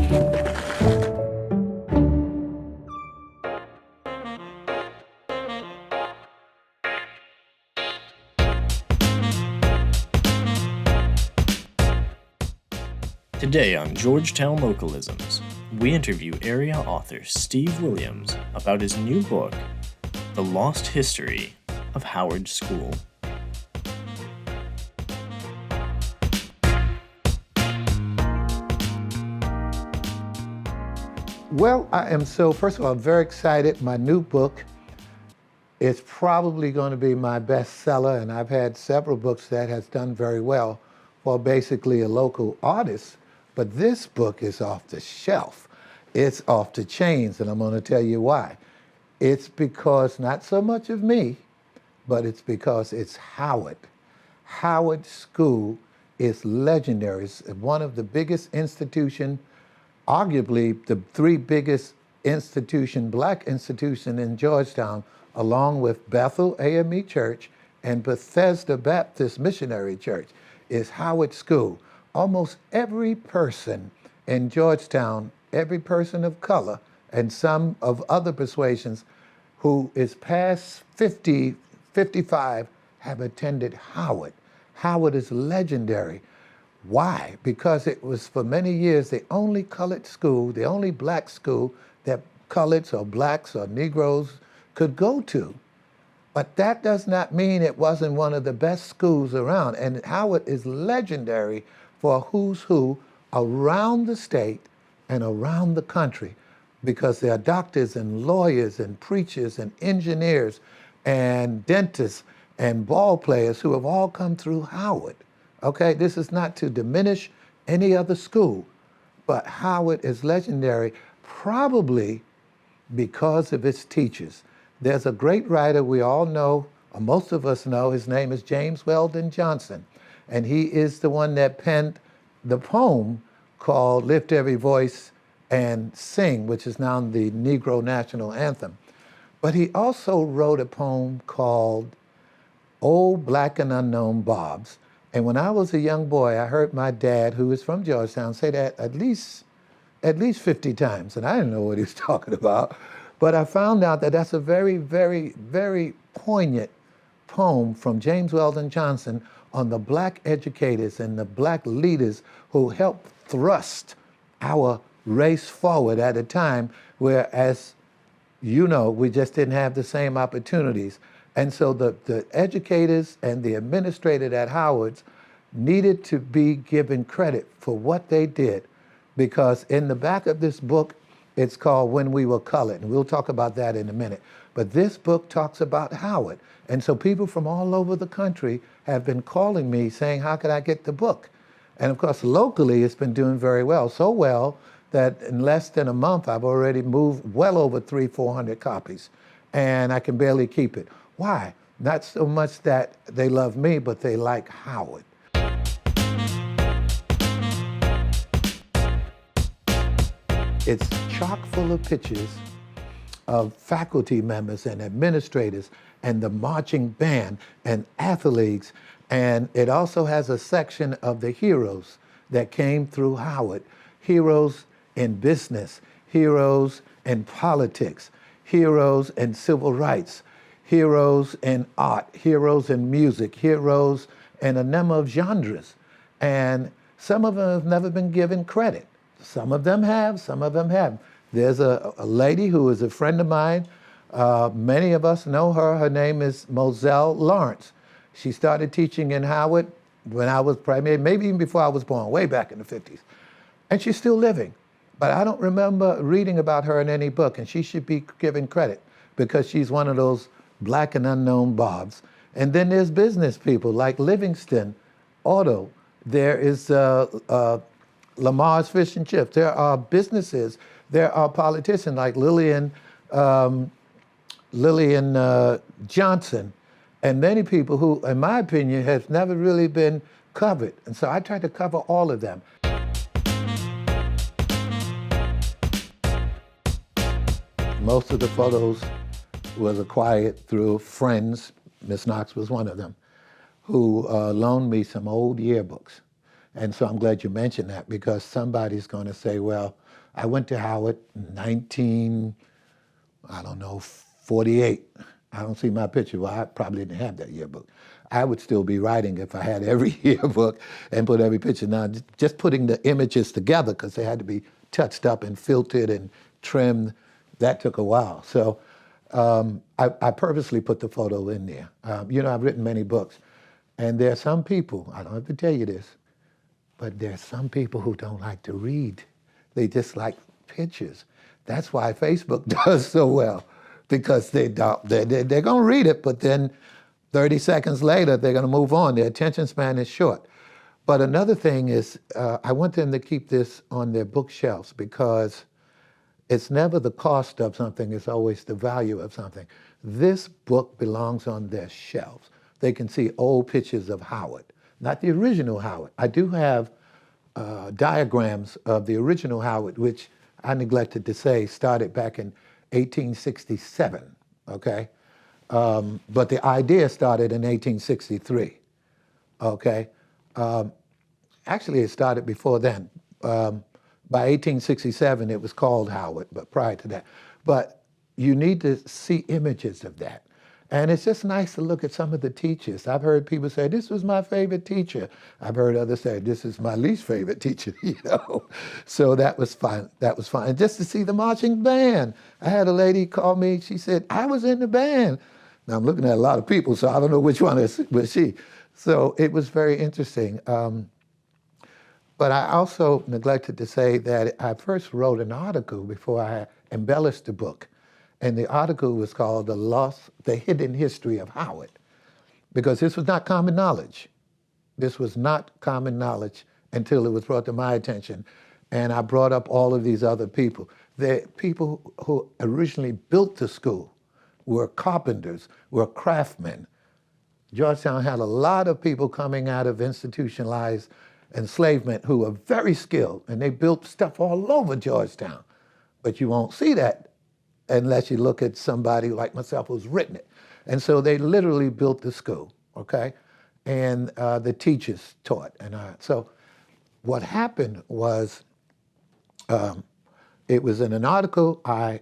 Today on Georgetown Local-isms, we interview area author Steve Williams about his new book, The Lost History of Howard School. Well, first of all, I'm very excited. My new book is probably going to be my bestseller, and I've had several books that has done very well for basically a local artist. But this book is off the shelf. It's off the chains, and I'm going to tell you why. It's because not so much of me, but it's because it's Howard. Howard School is legendary. It's one of the biggest institutions, arguably the three biggest black institution in Georgetown, along with Bethel AME Church and Bethesda Baptist Missionary Church, is Howard School. Almost every person in Georgetown, every person of color, and some of other persuasions who is past 50, 55, have attended Howard. Howard is legendary. Why? Because it was for many years the only colored school, the only black school that coloreds or blacks or Negroes could go to. But that does not mean it wasn't one of the best schools around. And Howard is legendary for who's who around the state and around the country, because there are doctors and lawyers and preachers and engineers and dentists and ball players who have all come through Howard. Okay, this is not to diminish any other school, but Howard is legendary probably because of its teachers. There's a great writer we all know, or most of us know, his name is James Weldon Johnson, and he is the one that penned the poem called Lift Every Voice and Sing, which is now the Negro National Anthem. But he also wrote a poem called Old Black and Unknown Bobs. And when I was a young boy, I heard my dad, who is from Georgetown, say that at least 50 times, and I didn't know what he was talking about. But I found out that that's a very, very, very poignant poem from James Weldon Johnson on the black educators and the black leaders who helped thrust our race forward at a time where, as you know, we just didn't have the same opportunities. And so the educators and the administrators at Howard's needed to be given credit for what they did, because in the back of this book, it's called When We Were Colored, and we'll talk about that in a minute. But this book talks about Howard. And so people from all over the country have been calling me saying, how could I get the book? And of course, locally, it's been doing very well. So well that in less than a month, I've already moved well over 400 copies. And I can barely keep it. Why? Not so much that they love me, but they like Howard. It's chock full of pictures of faculty members and administrators and the marching band and athletes. And it also has a section of the heroes that came through Howard. Heroes in business, heroes in politics, heroes in civil rights, heroes in art, heroes in music, heroes in a number of genres. And some of them have never been given credit. Some of them have, some of them haven't. There's a lady who is a friend of mine. Many of us know her. Her name is Moselle Lawrence. She started teaching in Howard when I was primary, maybe even before I was born, way back in the 50s. And she's still living. But I don't remember reading about her in any book, and she should be given credit because she's one of those black and unknown Bobs. And then there's business people like Livingston Auto. There is Lamar's Fish and Chips. There are businesses. There are politicians like Lillian Johnson, and many people who, in my opinion, have never really been covered. And so I try to cover all of them. Most of the photos was acquired through friends. Miss Knox was one of them, who loaned me some old yearbooks. And so I'm glad you mentioned that, because somebody's going to say, well, I went to Howard in 48. I don't see my picture. Well, I probably didn't have that yearbook. I would still be writing if I had every yearbook and put every picture. Now, just putting the images together, because they had to be touched up and filtered and trimmed, that took a while. So I purposely put the photo in there. I've written many books, and there are some people, I don't have to tell you this, but there are some people who don't like to read. They just like pictures. That's why Facebook does so well, because they're going to read it, but then 30 seconds later, they're going to move on. Their attention span is short. But another thing is, I want them to keep this on their bookshelves, because it's never the cost of something, it's always the value of something. This book belongs on their shelves. They can see old pictures of Howard, not the original Howard. I do have diagrams of the original Howard, which I neglected to say started back in 1867, okay? But the idea started in 1863, okay? Actually, it started before then. By 1867, it was called Howard, but prior to that. But you need to see images of that. And it's just nice to look at some of the teachers. I've heard people say, this was my favorite teacher. I've heard others say, this is my least favorite teacher, So that was fun. That was fun. And just to see the marching band. I had a lady call me, she said, I was in the band. Now I'm looking at a lot of people, so I don't know which one was she. So it was very interesting. But I also neglected to say that I first wrote an article before I embellished the book. And the article was called The Hidden History of Howard, because this was not common knowledge. This was not common knowledge until it was brought to my attention. And I brought up all of these other people. The people who originally built the school were carpenters, were craftsmen. Georgetown had a lot of people coming out of institutionalized enslavement who were very skilled, and they built stuff all over Georgetown. But you won't see that unless you look at somebody like myself who's written it. And so they literally built the school, okay? And the teachers taught. And so what happened was, it was in an article. I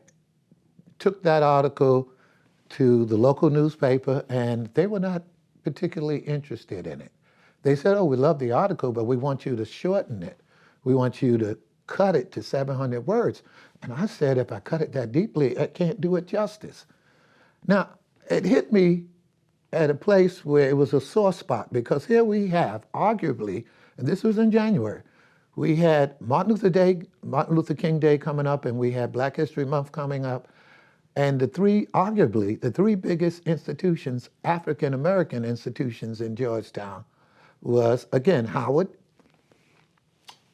took that article to the local newspaper, and they were not particularly interested in it. They said, oh, we love the article, but we want you to shorten it. We want you to cut it to 700 words. And I said, if I cut it that deeply, I can't do it justice. Now, it hit me at a place where it was a sore spot, because here we have, arguably, and this was in January, we had Martin Luther King Day coming up, and we had Black History Month coming up. And arguably, the three biggest institutions, African-American institutions in Georgetown, was, again, Howard,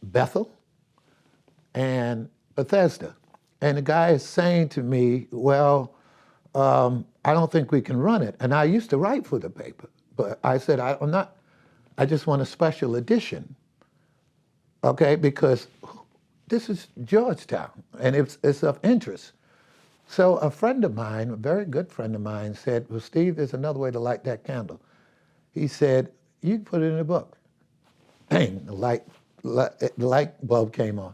Bethel, and Bethesda. And the guy is saying to me, well, I don't think we can run it. And I used to write for the paper, but I said, I just want a special edition, okay? Because this is Georgetown, and it's of interest. So a friend of mine, a very good friend of mine, said, well, Steve, there's another way to light that candle. He said, you can put it in a book. Bang, the light bulb came on.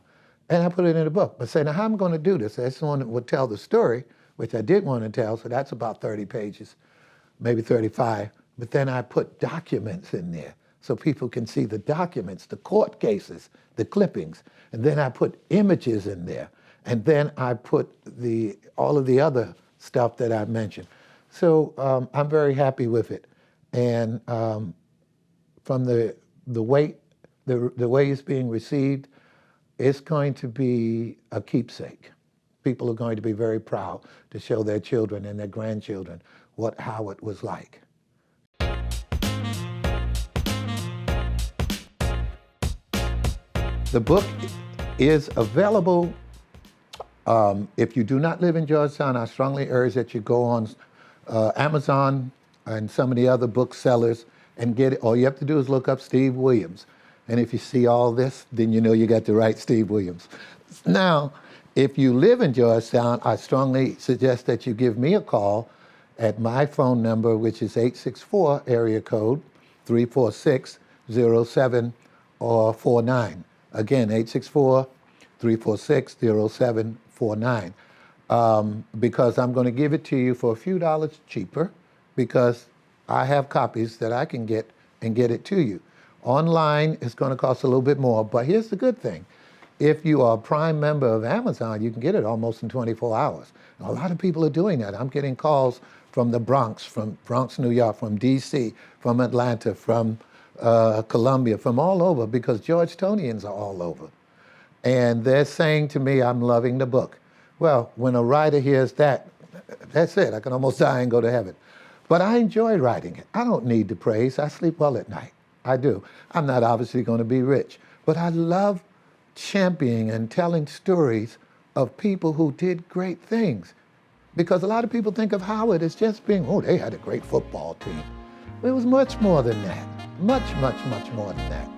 And I put it in a book. But say, now how am I going to do this? That's the one that would tell the story, which I did want to tell, so that's about 30 pages, maybe 35. But then I put documents in there so people can see the documents, the court cases, the clippings. And then I put images in there. And then I put all of the other stuff that I mentioned. So I'm very happy with it. And from the way it's being received, it's going to be a keepsake. People are going to be very proud to show their children and their grandchildren what Howard was like. The book is available. If you do not live in Georgetown, I strongly urge that you go on Amazon and some of the other booksellers and get it. All you have to do is look up Steve Williams. And if you see all this, then you know you got the right Steve Williams. Now, if you live in Georgetown, I strongly suggest that you give me a call at my phone number, which is 864 area code 346-0710. or 49. Again, 864-346-0749. Because I'm going to give it to you for a few dollars cheaper because I have copies that I can get and get it to you. Online, it's going to cost a little bit more, but here's the good thing. If you are a Prime member of Amazon, you can get it almost in 24 hours. And a lot of people are doing that. I'm getting calls from the Bronx, New York, from DC, from Atlanta, from Columbia, from all over, because Georgetownians are all over. And they're saying to me, I'm loving the book. Well, when a writer hears that, that's it. I can almost die and go to heaven. But I enjoy writing it. I don't need the praise. I sleep well at night. I do. I'm not obviously going to be rich, but I love championing and telling stories of people who did great things. Because a lot of people think of Howard as just being, oh, they had a great football team. It was much more than that. Much, much, much more than that.